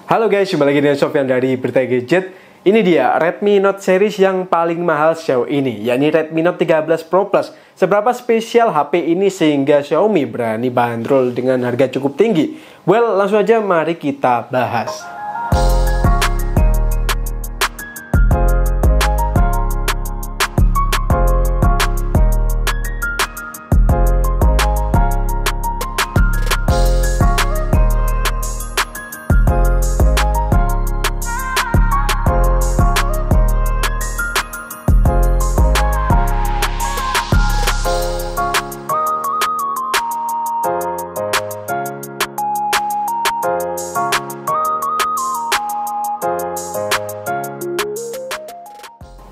Halo guys, kembali lagi dengan Sofyan dari Berita Gadget. Ini dia Redmi Note series yang paling mahal sejauh ini, yakni Redmi Note 13 Pro Plus. Seberapa spesial HP ini sehingga Xiaomi berani bandrol dengan harga cukup tinggi? Well, langsung aja mari kita bahas.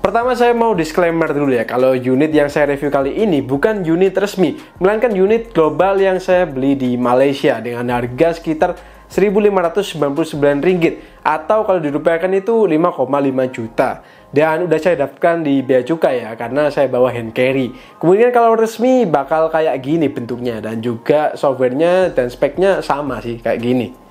Pertama saya mau disclaimer dulu ya, kalau unit yang saya review kali ini bukan unit resmi, melainkan unit global yang saya beli di Malaysia dengan harga sekitar Rp1.599 atau kalau dirupiahkan itu 5,5 juta. Dan udah saya daftarkan di bea cukai ya, karena saya bawa hand carry. Kemudian kalau resmi bakal kayak gini bentuknya, dan juga softwarenya dan speknya sama sih kayak gini.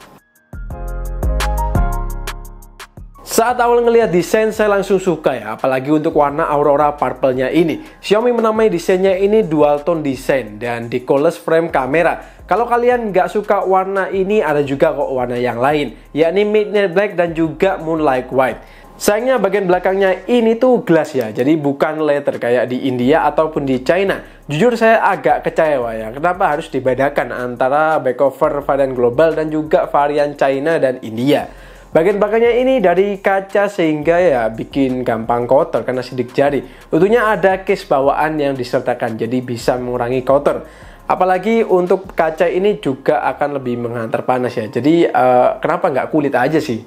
Saat awal ngelihat desain saya langsung suka ya, apalagi untuk warna Aurora Purple-nya ini. Xiaomi menamai desainnya ini dual tone design dan decoupled frame kamera. Kalau kalian nggak suka warna ini, ada juga kok warna yang lain, yakni Midnight Black dan juga Moonlight White. Sayangnya bagian belakangnya ini tuh glass ya, jadi bukan leather kayak di India ataupun di China. Jujur saya agak kecewa ya, kenapa harus dibedakan antara back cover varian global dan juga varian China dan India. Bagian belakangnya ini dari kaca sehingga ya bikin gampang kotor karena sidik jari. Untungnya ada case bawaan yang disertakan, jadi bisa mengurangi kotor. Apalagi untuk kaca ini juga akan lebih menghantar panas ya. Jadi kenapa nggak kulit aja sih?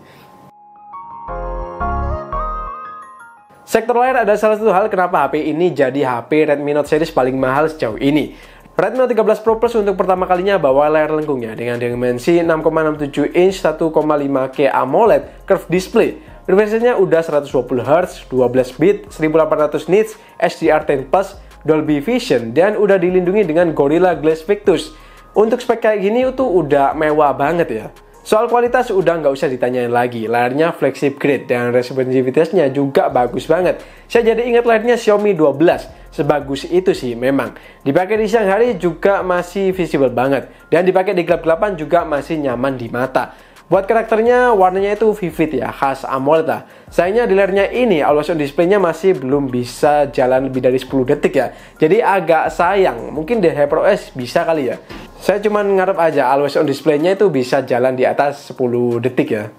Sektor layar ada salah satu hal kenapa HP ini jadi HP Redmi Note series paling mahal sejauh ini. Redmi Note 13 Pro Plus untuk pertama kalinya bawa layar lengkung ya, dengan dimensi 6,67 inch 1,5K AMOLED curved display. Refresh-nya udah 120Hz, 12 bit, 1800 nits, HDR10+, Dolby Vision, dan udah dilindungi dengan Gorilla Glass Victus. Untuk spek kayak gini itu udah mewah banget ya. Soal kualitas udah nggak usah ditanyain lagi, layarnya flagship grade dan responsivitasnya juga bagus banget. Saya jadi ingat layarnya Xiaomi 12, sebagus itu sih memang. Dipakai di siang hari juga masih visible banget, dan dipakai di gelap-gelapan juga masih nyaman di mata. Buat karakternya, warnanya itu vivid ya, khas AMOLED lah. Sayangnya di layarnya ini, always on display-nya masih belum bisa jalan lebih dari 10 detik ya. Jadi agak sayang, mungkin di HyperOS bisa kali ya. Saya cuma ngarep aja always on display-nya itu bisa jalan di atas 10 detik ya.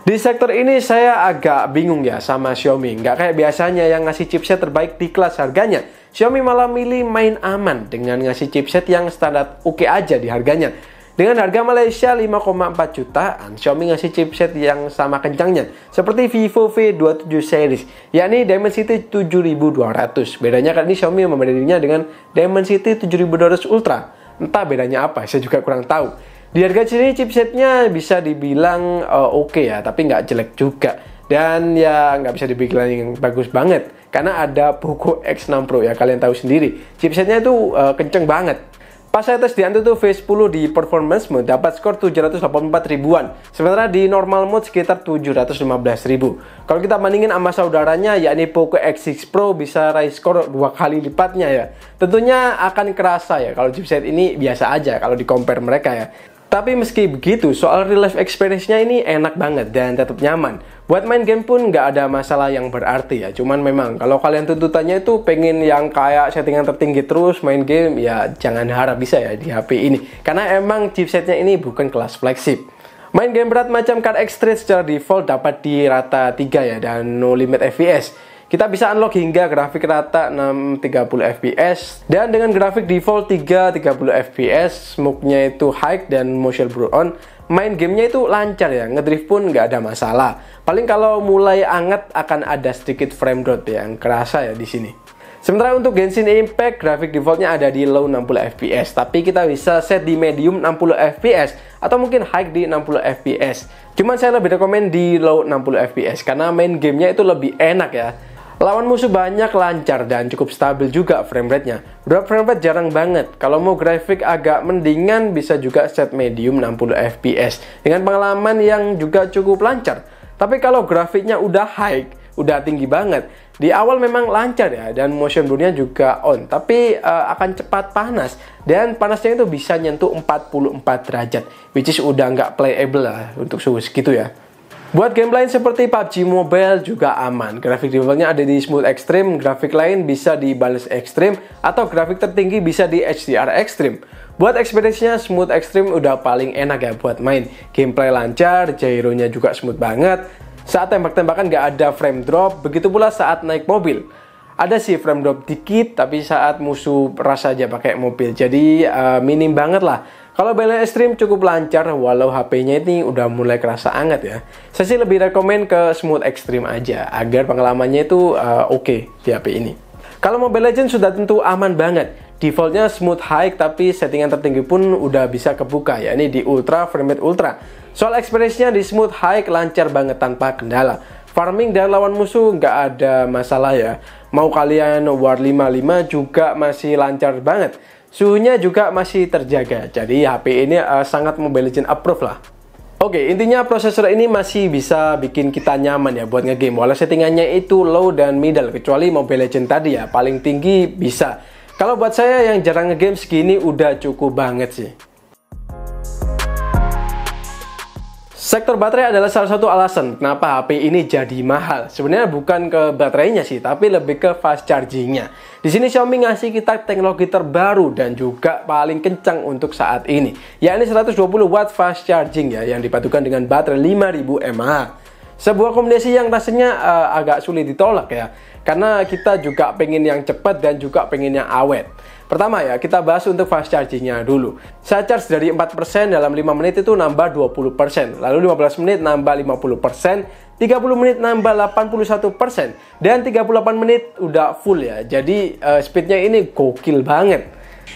Di sektor ini saya agak bingung ya sama Xiaomi. Nggak kayak biasanya yang ngasih chipset terbaik di kelas harganya. Xiaomi malah milih main aman dengan ngasih chipset yang standar oke aja di harganya. Dengan harga Malaysia 5,4 jutaan, Xiaomi ngasih chipset yang sama kencangnya seperti Vivo V27 series, yakni Dimensity 7200. Bedanya kali ini Xiaomi membandingkannya dengan Dimensity 7200 Ultra. Entah bedanya apa, saya juga kurang tahu. Di harga sini chipsetnya bisa dibilang oke ya, tapi nggak jelek juga. Dan ya nggak bisa dibilang yang bagus banget, karena ada Poco X6 Pro ya, kalian tahu sendiri. Chipsetnya itu kenceng banget. Pas saya tes di Antutu V10 di performance mode dapat skor 784 ribuan, sementara di normal mode sekitar 715 ribu. Kalau kita bandingin sama saudaranya yakni Poco X6 Pro bisa raih skor 2 kali lipatnya ya. Tentunya akan kerasa ya kalau chipset ini biasa aja kalau di compare mereka ya. Tapi meski begitu, soal real life experience-nya ini enak banget dan tetap nyaman. Buat main game pun nggak ada masalah yang berarti ya. Cuman memang kalau kalian tuntutannya itu pengen yang kayak settingan tertinggi terus main game, ya jangan harap bisa ya di HP ini. Karena emang chipsetnya ini bukan kelas flagship. Main game berat macam Card X3 secara default dapat di rata 3 ya, dan no limit FPS. Kita bisa unlock hingga grafik rata 630 fps, dan dengan grafik default 330 fps, smoke-nya itu high dan motion blur on. Main gamenya itu lancar ya, ngedrift pun nggak ada masalah. Paling kalau mulai anget akan ada sedikit frame drop ya, yang kerasa ya di sini. Sementara untuk Genshin Impact, grafik defaultnya ada di low 60 fps, tapi kita bisa set di medium 60 fps atau mungkin high di 60 fps. Cuman saya lebih rekomen di low 60 fps karena main gamenya itu lebih enak ya. Lawan musuh banyak, lancar, dan cukup stabil juga frame rate-nya. Drop frame rate jarang banget. Kalau mau grafik agak mendingan, bisa juga set medium 60 fps dengan pengalaman yang juga cukup lancar. Tapi kalau grafiknya udah high, udah tinggi banget, di awal memang lancar ya, dan motion blur-nya juga on, tapi akan cepat panas, dan panasnya itu bisa nyentuh 44 derajat, which is udah nggak playable lah untuk suhu segitu ya. Buat game lain seperti PUBG Mobile juga aman. Grafik defaultnya ada di Smooth Extreme, grafik lain bisa di Balance Extreme, atau grafik tertinggi bisa di HDR Extreme. Buat experience-nya Smooth Extreme udah paling enak ya buat main. Gameplay lancar, gyro-nya juga smooth banget. Saat tembak-tembakan nggak ada frame drop, begitu pula saat naik mobil. Ada sih frame drop dikit, tapi saat musuh rasa aja pakai mobil, jadi minim banget lah. Kalau Balance Extreme cukup lancar, walau HP-nya ini udah mulai kerasa hangat ya. Saya sih lebih rekomen ke Smooth Extreme aja, agar pengalamannya itu oke di HP ini. Kalau Mobile Legends sudah tentu aman banget. Defaultnya Smooth High, tapi settingan tertinggi pun udah bisa kebuka, yakni di Ultra, Frame Rate Ultra. Soal experience-nya di Smooth High lancar banget tanpa kendala. Farming dan lawan musuh nggak ada masalah ya. Mau kalian War 55 juga masih lancar banget. Suhunya juga masih terjaga, jadi HP ini sangat Mobile Legends approve lah. Oke, intinya prosesor ini masih bisa bikin kita nyaman ya buat ngegame, walau settingannya itu low dan middle, kecuali Mobile Legends tadi ya, paling tinggi bisa. Kalau buat saya yang jarang ngegame segini udah cukup banget sih. Sektor baterai adalah salah satu alasan kenapa HP ini jadi mahal. Sebenarnya bukan ke baterainya sih, tapi lebih ke fast chargingnya. Di sini Xiaomi ngasih kita teknologi terbaru dan juga paling kencang untuk saat ini, yakni 120 watt fast charging ya, yang dipadukan dengan baterai 5000 mAh. Sebuah kombinasi yang rasanya agak sulit ditolak ya, karena kita juga pengen yang cepat dan juga pengen yang awet. Pertama ya, kita bahas untuk fast chargingnya dulu. Saya charge dari 4% dalam 5 menit itu nambah 20%, lalu 15 menit nambah 50%, 30 menit nambah 81%, dan 38 menit udah full ya. Jadi speednya ini gokil banget.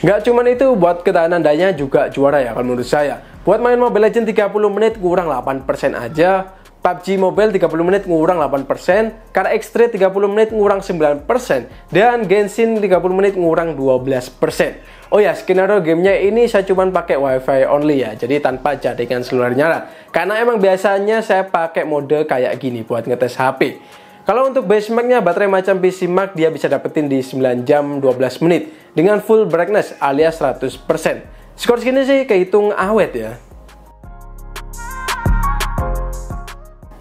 Nggak cuman itu, buat ketahanan dayanya juga juara ya kalau menurut saya. Buat main Mobile Legends 30 menit kurang 8% aja. PUBG Mobile 30 menit ngurang 8%, Car X3 30 menit ngurang 9%, dan Genshin 30 menit ngurang 12%. Oh ya, skenario gamenya ini saya cuma pakai WiFi only ya, jadi tanpa jaringan seluler nyala. Karena emang biasanya saya pakai mode kayak gini buat ngetes HP. Kalau untuk benchmarknya baterai macam PC Mark dia bisa dapetin di 9 jam 12 menit dengan full brightness alias 100%. Skor segini sih kehitung awet ya.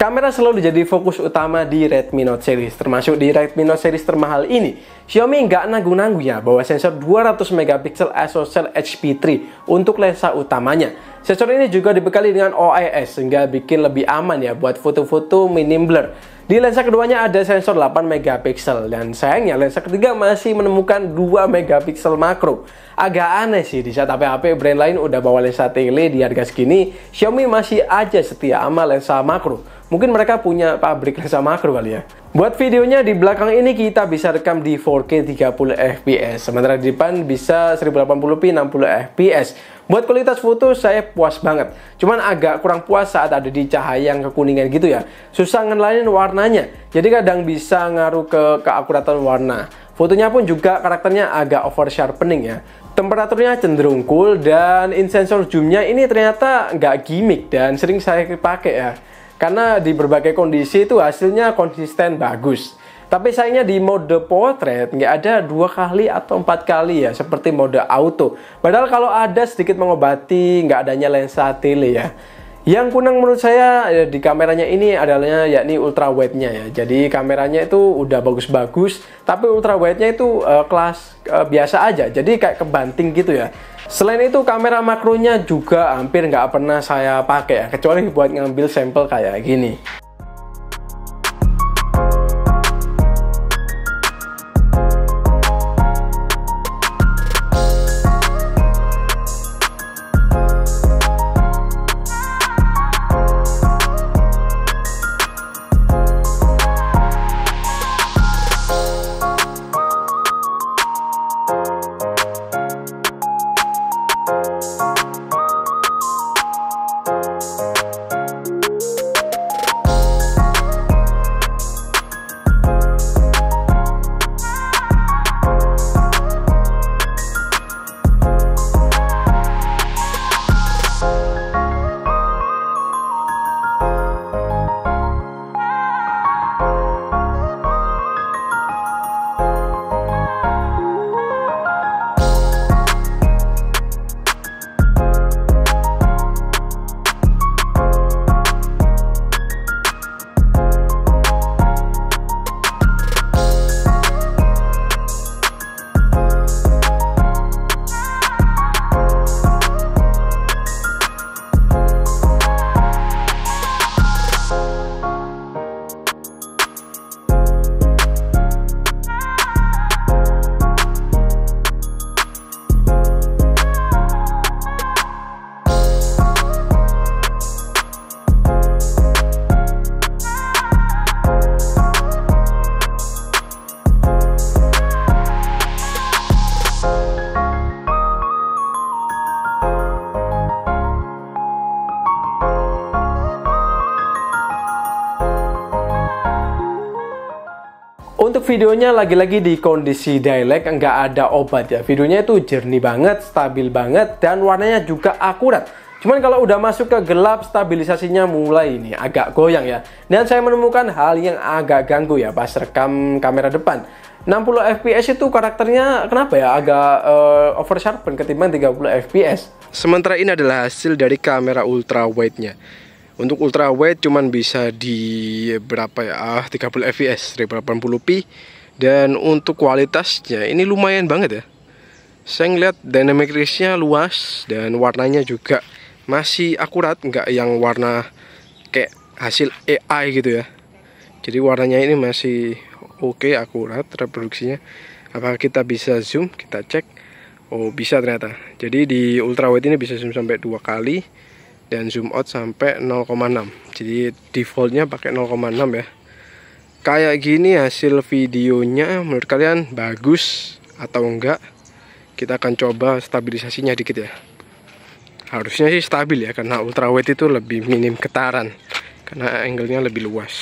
Kamera selalu jadi fokus utama di Redmi Note series, termasuk di Redmi Note series termahal ini. Xiaomi nggak nanggung-nanggung ya bawa sensor 200 megapiksel ISOCELL HP3 untuk lensa utamanya. Sensor ini juga dibekali dengan OIS sehingga bikin lebih aman ya buat foto-foto minim blur. Di lensa keduanya ada sensor 8 megapiksel dan sayangnya lensa ketiga masih menemukan 2 megapiksel makro. Agak aneh sih di saat HP-HP brand lain udah bawa lensa tele di harga segini, Xiaomi masih aja setia sama lensa makro. Mungkin mereka punya pabrik lensa makro kali ya. Buat videonya di belakang ini kita bisa rekam di 4K 30 fps, sementara di depan bisa 1080p 60 fps. Buat kualitas foto saya puas banget. Cuman agak kurang puas saat ada di cahaya yang kekuningan gitu ya. Susah ngenalin warnanya. Jadi kadang bisa ngaruh ke keakuratan warna. Fotonya pun juga karakternya agak over sharpening ya. Temperaturnya cenderung cool dan in sensor zoomnya ini ternyata nggak gimmick dan sering saya pakai ya. Karena di berbagai kondisi itu hasilnya konsisten bagus. Tapi sayangnya di mode portrait nggak ada 2 kali atau 4 kali ya, seperti mode auto. Padahal kalau ada sedikit mengobati nggak adanya lensa tele ya. Yang kurang menurut saya di kameranya ini adalah yakni ultra wide-nya ya. Jadi kameranya itu udah bagus-bagus, tapi ultra wide-nya itu kelas biasa aja. Jadi kayak kebanting gitu ya. Selain itu kamera makronya juga hampir nggak pernah saya pakai ya, kecuali buat ngambil sampel kayak gini. Untuk videonya lagi-lagi di kondisi daylight, nggak ada obat ya. Videonya itu jernih banget, stabil banget, dan warnanya juga akurat. Cuman kalau udah masuk ke gelap, stabilisasinya mulai ini agak goyang ya. Dan saya menemukan hal yang agak ganggu ya pas rekam kamera depan. 60 fps itu karakternya kenapa ya agak oversharpen ketimbang 30 fps. Sementara ini adalah hasil dari kamera ultra wide-nya. Untuk ultra wide cuman bisa di berapa ya, 30 fps, 1080p. Dan untuk kualitasnya ini lumayan banget ya. Saya ngeliat dynamic range-nya luas dan warnanya juga masih akurat, nggak yang warna kayak hasil AI gitu ya. Jadi warnanya ini masih oke, akurat reproduksinya. Apakah kita bisa zoom? Kita cek. Oh, bisa ternyata. Jadi di ultra wide ini bisa zoom sampai 2 kali dan zoom out sampai 0,6. Jadi defaultnya pakai 0,6 ya. Kayak gini hasil videonya menurut kalian bagus atau enggak? Kita akan coba stabilisasinya dikit ya. Harusnya sih stabil ya, karena ultra wide itu lebih minim getaran, karena angle-nya lebih luas.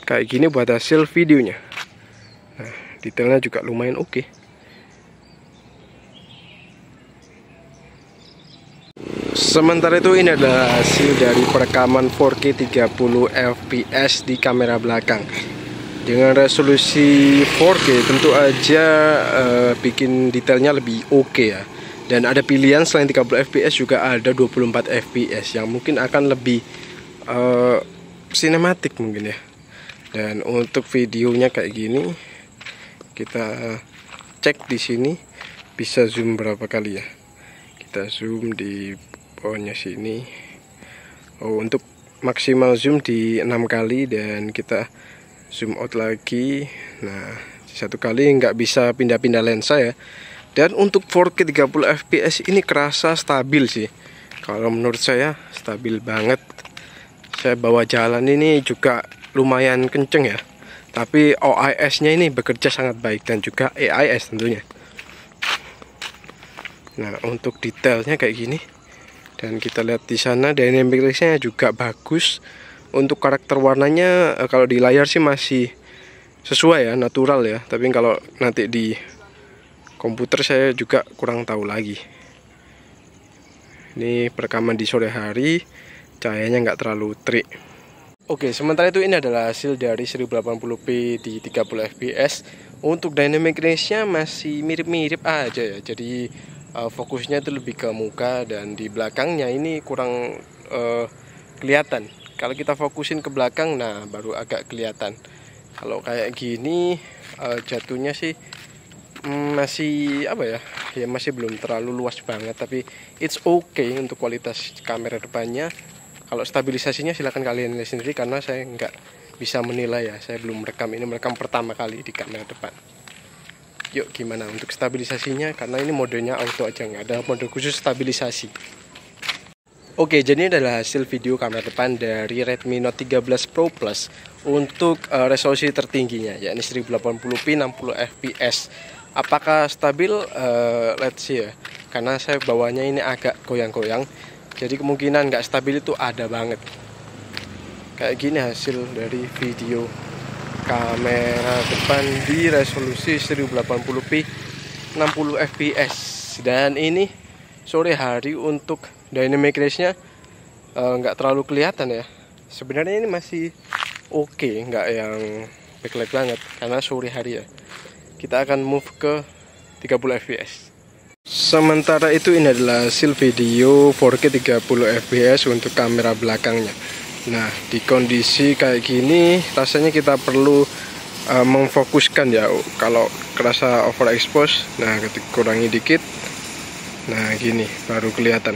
Kayak gini buat hasil videonya. Nah, detailnya juga lumayan oke. Sementara itu ini adalah hasil dari perekaman 4K 30 fps di kamera belakang. Dengan resolusi 4K tentu aja bikin detailnya lebih oke ya. Dan ada pilihan selain 30 fps juga ada 24 fps yang mungkin akan lebih sinematik mungkin ya. Dan untuk videonya kayak gini, kita cek di sini bisa zoom berapa kali ya. Kita zoom di bawahnya sini. Oh, untuk maksimal zoom di 6 kali dan kita zoom out lagi. Nah, 1 kali nggak bisa pindah-pindah lensa ya. Dan untuk 4K 30 fps ini kerasa stabil sih. Kalau menurut saya stabil banget. Saya bawa jalan ini juga lumayan kenceng ya. Tapi OIS-nya ini bekerja sangat baik dan juga AIS tentunya. Nah, untuk detailnya kayak gini. Dan kita lihat di sana dynamic range-nya juga bagus. Untuk karakter warnanya kalau di layar sih masih sesuai ya, natural ya. Tapi kalau nanti di komputer saya juga kurang tahu lagi. Ini perekaman di sore hari, cahayanya nggak terlalu terik. Oke, sementara itu ini adalah hasil dari 1080p di 30 fps. Untuk dynamic range-nya masih mirip-mirip aja ya. Jadi fokusnya itu lebih ke muka dan di belakangnya ini kurang kelihatan. Kalau kita fokusin ke belakang, nah baru agak kelihatan. Kalau kayak gini jatuhnya sih masih apa ya, ya masih belum terlalu luas banget, tapi it's okay untuk kualitas kamera depannya. Kalau stabilisasinya silahkan kalian lihat sendiri karena saya nggak bisa menilai ya, saya belum merekam pertama kali di kamera depan. Yuk gimana untuk stabilisasinya, karena ini modenya auto aja, nggak ada mode khusus stabilisasi. Oke, jadi ini adalah hasil video kamera depan dari Redmi Note 13 Pro Plus untuk resolusi tertingginya yakni 1080p 60 fps. Apakah stabil? Let's see ya. Karena saya bawanya ini agak goyang-goyang, jadi kemungkinan nggak stabil itu ada banget. Kayak gini hasil dari video kamera depan di resolusi 1080p 60 fps. Dan ini sore hari untuk dynamic range-nya nggak terlalu kelihatan ya. Sebenarnya ini masih oke, nggak yang backlight banget karena sore hari ya. Kita akan move ke 30 fps. Sementara itu ini adalah hasil video 4K 30 fps untuk kamera belakangnya. Nah, di kondisi kayak gini rasanya kita perlu memfokuskan ya. Kalau kerasa overexpose, nah ketika kurangi dikit, nah gini baru kelihatan.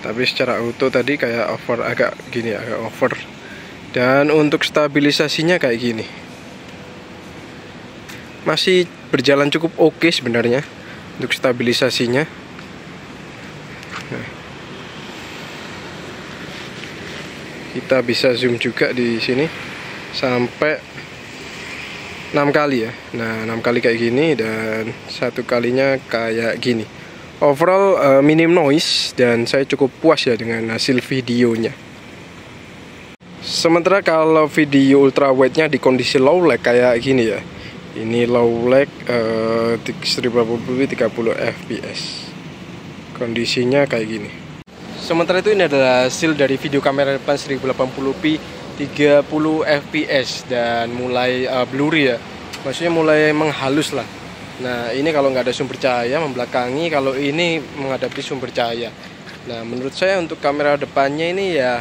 Tapi secara auto tadi kayak over, agak gini, agak over. Dan untuk stabilisasinya kayak gini, masih berjalan cukup oke sebenarnya untuk stabilisasinya. Nah, kita bisa zoom juga di sini sampai 6 kali ya. Nah, 6 kali kayak gini dan 1 kalinya kayak gini. Overall minim noise dan saya cukup puas ya dengan hasil videonya. Sementara kalau video ultra wide-nya di kondisi low lag kayak gini ya, Ini low lag 1080p 30 fps. Kondisinya kayak gini. Sementara itu ini adalah hasil dari video kamera depan 1080p 30 fps dan mulai blurry ya. Maksudnya mulai menghalus lah. Nah, ini kalau nggak ada sumber cahaya membelakangi, kalau ini menghadapi sumber cahaya. Nah, menurut saya untuk kamera depannya ini ya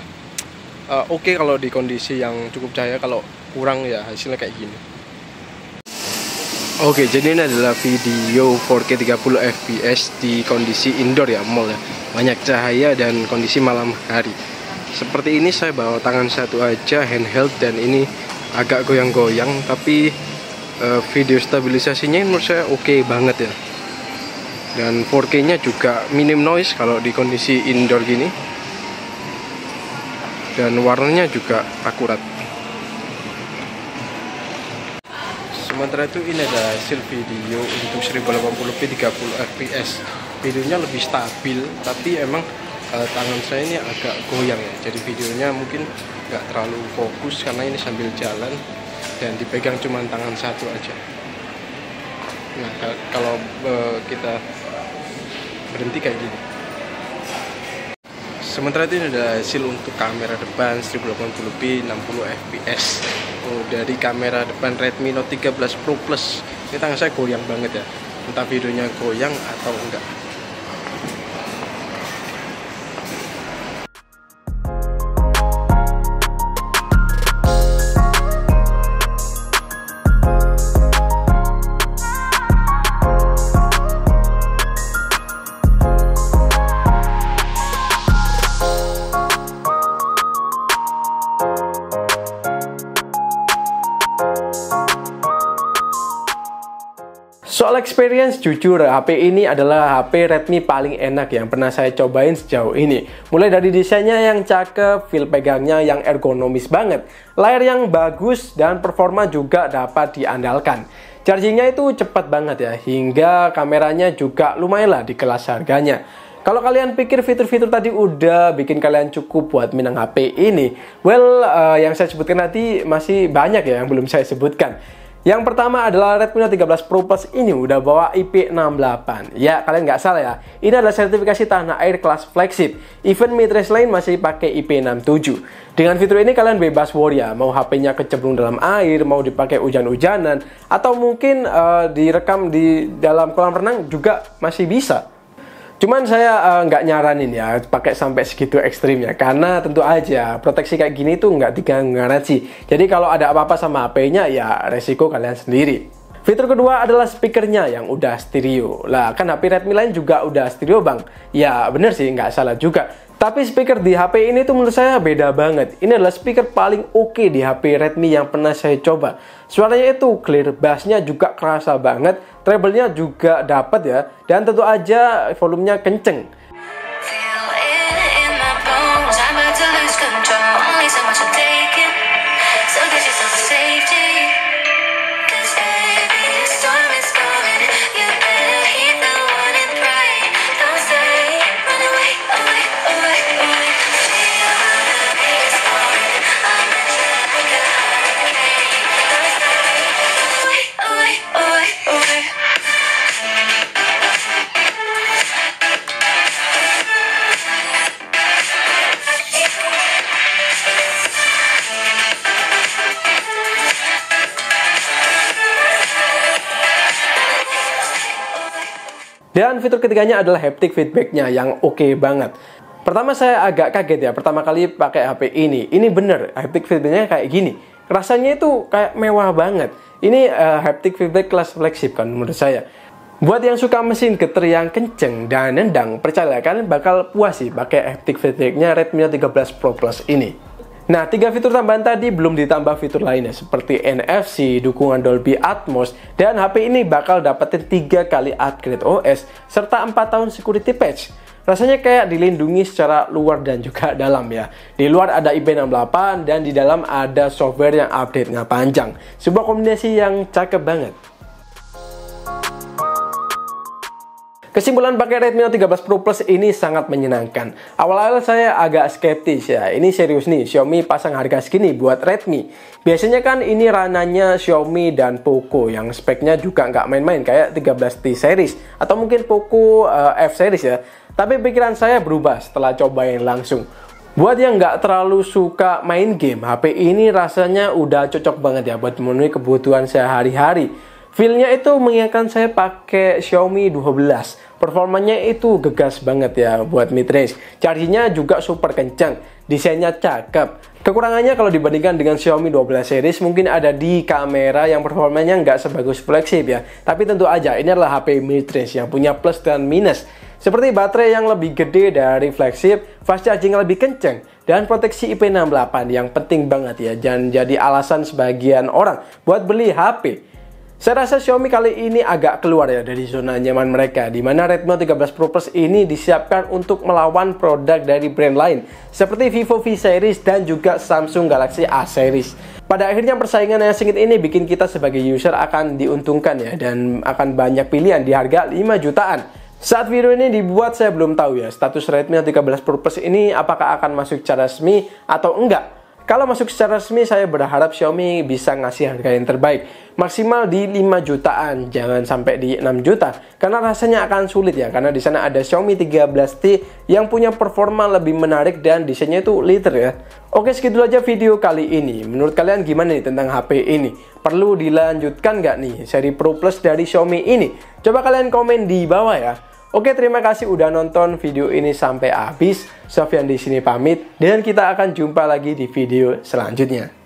oke kalau di kondisi yang cukup cahaya, kalau kurang ya hasilnya kayak gini. Oke, jadi ini adalah video 4K 30 fps di kondisi indoor ya, mall ya. Banyak cahaya dan kondisi malam hari. Seperti ini saya bawa tangan satu aja, handheld, dan ini agak goyang-goyang, tapi video stabilisasinya menurut saya oke banget ya. Dan 4K-nya juga minim noise kalau di kondisi indoor gini. Dan warnanya juga akurat. Sementara itu ini ada hasil video untuk 1080p 30 fps. Videonya lebih stabil, tapi emang tangan saya ini agak goyang ya. Jadi videonya mungkin nggak terlalu fokus karena ini sambil jalan dan dipegang cuma tangan satu aja. Nah, kalau kita berhenti kayak gini. Sementara itu ini ada hasil untuk kamera depan 1080p 60 fps dari kamera depan Redmi Note 13 Pro Plus. Ini tangan saya goyang banget ya, entah videonya goyang atau enggak. Soal experience, jujur HP ini adalah HP Redmi paling enak yang pernah saya cobain sejauh ini. Mulai dari desainnya yang cakep, feel pegangnya yang ergonomis banget, layar yang bagus, dan performa juga dapat diandalkan. Chargingnya itu cepat banget ya, hingga kameranya juga lumayan lah di kelas harganya. Kalau kalian pikir fitur-fitur tadi udah bikin kalian cukup buat minang HP ini, well, yang saya sebutkan tadi masih banyak ya yang belum saya sebutkan. Yang pertama adalah Redmi Note 13 Pro Plus ini udah bawa IP68. Ya, kalian nggak salah ya. Ini adalah sertifikasi tanah air kelas flagship. Even mid-range lain masih pakai IP67. Dengan fitur ini kalian bebas worry ya, mau HP-nya kecemplung dalam air, mau dipakai hujan-hujanan, atau mungkin direkam di dalam kolam renang juga masih bisa. Cuman saya nggak nyaranin ya pakai sampai segitu ekstrimnya, karena tentu aja proteksi kayak gini tuh nggak digaransi. Jadi kalau ada apa-apa sama HP-nya ya resiko kalian sendiri. Fitur kedua adalah speakernya yang udah stereo. Lah kan HP Redmi lain juga udah stereo bang. Ya bener sih, nggak salah juga. Tapi speaker di HP ini tuh menurut saya beda banget. Ini adalah speaker paling oke di HP Redmi yang pernah saya coba. Suaranya itu clear, bassnya juga kerasa banget, treble-nya juga dapat ya, dan tentu aja volumenya kenceng. Dan fitur ketiganya adalah haptic feedbacknya yang oke banget. Pertama saya agak kaget ya, pertama kali pakai HP ini. Ini bener, haptic feedbacknya kayak gini. Rasanya itu kayak mewah banget. Ini haptic feedback kelas flagship kan menurut saya. Buat yang suka mesin getar yang kenceng dan nendang, percaya kalian bakal puas sih pakai haptic feedbacknya Redmi Note 13 Pro Plus ini. Nah, 3 fitur tambahan tadi belum ditambah fitur lainnya seperti NFC, dukungan Dolby Atmos, dan HP ini bakal dapetin 3 kali upgrade OS serta 4 tahun security patch. Rasanya kayak dilindungi secara luar dan juga dalam ya. Di luar ada IP68 dan di dalam ada software yang update-nya panjang. Sebuah kombinasi yang cakep banget. Kesimpulan pakai Redmi Note 13 Pro Plus ini sangat menyenangkan. Awal-awal saya agak skeptis ya, ini serius nih Xiaomi pasang harga segini buat Redmi. Biasanya kan ini rananya Xiaomi dan Poco yang speknya juga nggak main-main kayak 13T series atau mungkin Poco F series ya. Tapi pikiran saya berubah setelah cobain langsung. Buat yang nggak terlalu suka main game, HP ini rasanya udah cocok banget ya buat memenuhi kebutuhan sehari-hari. Feel-nya itu mengingatkan saya pakai Xiaomi 12. Performanya itu gegas banget ya buat mid-range. Chargingnya juga super kencang. Desainnya cakep. Kekurangannya kalau dibandingkan dengan Xiaomi 12 series mungkin ada di kamera yang performanya nggak sebagus flagship ya. Tapi tentu aja ini adalah HP mid-range yang punya plus dan minus. Seperti baterai yang lebih gede dari flagship, fast charging yang lebih kencang, dan proteksi IP68 yang penting banget ya. Dan jadi alasan sebagian orang buat beli HP. Saya rasa Xiaomi kali ini agak keluar ya dari zona nyaman mereka, di mana Redmi Note 13 Pro Plus ini disiapkan untuk melawan produk dari brand lain, seperti Vivo V Series dan juga Samsung Galaxy A Series. Pada akhirnya persaingan yang sengit ini bikin kita sebagai user akan diuntungkan ya, dan akan banyak pilihan di harga 5 jutaan. Saat video ini dibuat saya belum tahu ya, status Redmi Note 13 Pro Plus ini apakah akan masuk secara resmi atau enggak. Kalau masuk secara resmi, saya berharap Xiaomi bisa ngasih harga yang terbaik. Maksimal di 5 jutaan, jangan sampai di 6 juta. Karena rasanya akan sulit ya, karena di sana ada Xiaomi 13T yang punya performa lebih menarik dan desainnya itu liter ya. Oke, segitu aja video kali ini. Menurut kalian gimana nih tentang HP ini? Perlu dilanjutkan nggak nih seri Pro Plus dari Xiaomi ini? Coba kalian komen di bawah ya. Oke, terima kasih udah nonton video ini sampai habis. Sofyan di sini pamit dan kita akan jumpa lagi di video selanjutnya.